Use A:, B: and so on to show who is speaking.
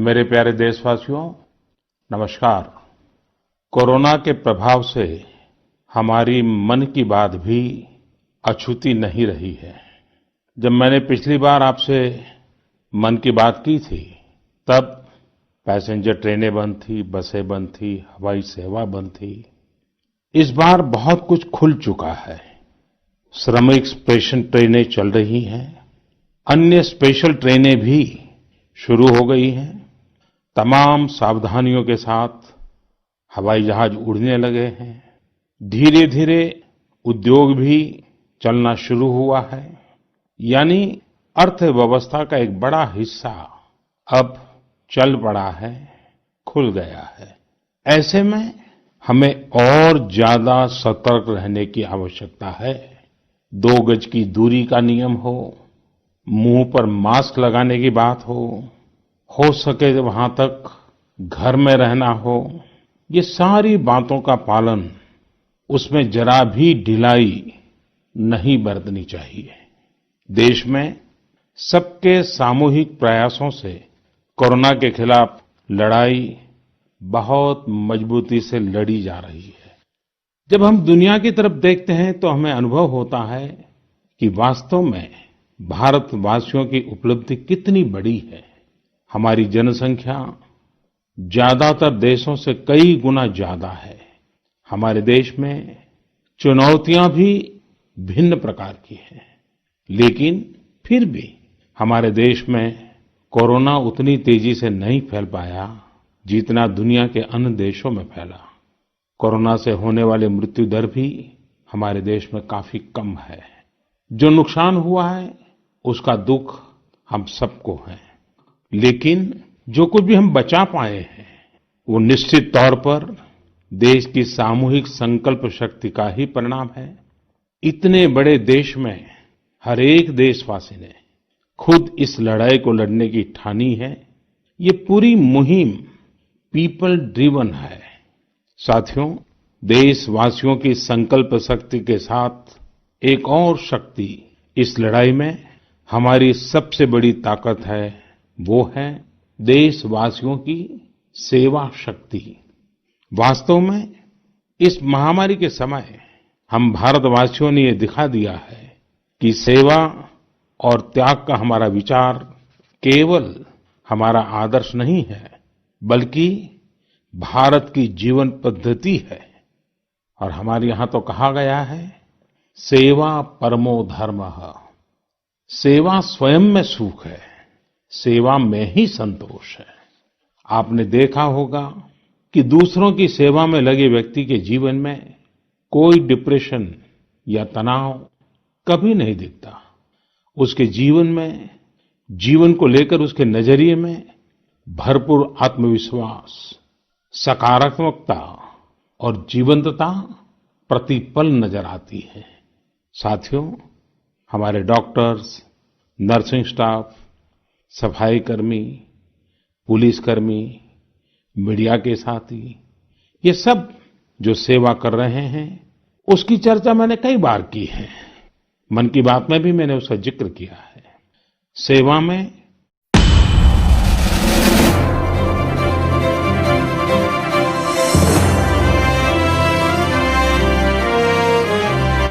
A: मेरे प्यारे देशवासियों, नमस्कार। कोरोना के प्रभाव से हमारी मन की बात भी अछूती नहीं रही है। जब मैंने पिछली बार आपसे मन की बात की थी, तब पैसेंजर ट्रेनें बंद थी, बसें बंद थी, हवाई सेवा बंद थी। इस बार बहुत कुछ खुल चुका है। श्रमिक स्पेशल ट्रेनें चल रही हैं, अन्य स्पेशल ट्रेनें भी शुरू हो गई हैं। तमाम सावधानियों के साथ हवाई जहाज उड़ने लगे हैं। धीरे धीरे उद्योग भी चलना शुरू हुआ है। यानी अर्थव्यवस्था का एक बड़ा हिस्सा अब चल पड़ा है, खुल गया है। ऐसे में हमें और ज्यादा सतर्क रहने की आवश्यकता है। 2 गज की दूरी का नियम हो, मुंह पर मास्क लगाने की बात हो सके वहां तक घर में रहना हो, ये सारी बातों का पालन, उसमें जरा भी ढिलाई नहीं बरतनी चाहिए। देश में सबके सामूहिक प्रयासों से कोरोना के खिलाफ लड़ाई बहुत मजबूती से लड़ी जा रही है। जब हम दुनिया की तरफ देखते हैं तो हमें अनुभव होता है कि वास्तव में भारतवासियों की उपलब्धि कितनी बड़ी है। हमारी जनसंख्या ज्यादातर देशों से कई गुना ज्यादा है। हमारे देश में चुनौतियां भी भिन्न प्रकार की हैं, लेकिन फिर भी हमारे देश में कोरोना उतनी तेजी से नहीं फैल पाया जितना दुनिया के अन्य देशों में फैला। कोरोना से होने वाली मृत्यु दर भी हमारे देश में काफी कम है। जो नुकसान हुआ है उसका दुख हम सबको है, लेकिन जो कुछ भी हम बचा पाए हैं वो निश्चित तौर पर देश की सामूहिक संकल्प शक्ति का ही परिणाम है। इतने बड़े देश में हर एक देशवासी ने खुद इस लड़ाई को लड़ने की ठानी है। ये पूरी मुहिम पीपल ड्रिवन है। साथियों, देशवासियों की संकल्प शक्ति के साथ एक और शक्ति इस लड़ाई में हमारी सबसे बड़ी ताकत है, वो है देशवासियों की सेवा शक्ति। वास्तव में इस महामारी के समय हम भारतवासियों ने ये दिखा दिया है कि सेवा और त्याग का हमारा विचार केवल हमारा आदर्श नहीं है, बल्कि भारत की जीवन पद्धति है। और हमारे यहाँ तो कहा गया है, सेवा परमो धर्मः। सेवा स्वयं में सुख है, सेवा में ही संतोष है। आपने देखा होगा कि दूसरों की सेवा में लगे व्यक्ति के जीवन में कोई डिप्रेशन या तनाव कभी नहीं दिखता। उसके जीवन में, जीवन को लेकर उसके नजरिए में भरपूर आत्मविश्वास, सकारात्मकता और जीवंतता प्रतिपल नजर आती है। साथियों, हमारे डॉक्टर्स, नर्सिंग स्टाफ, सफाई कर्मी, पुलिसकर्मी, मीडिया के साथी, ये सब जो सेवा कर रहे हैं, उसकी चर्चा मैंने कई बार की है। मन की बात में भी मैंने उसका जिक्र किया है। सेवा में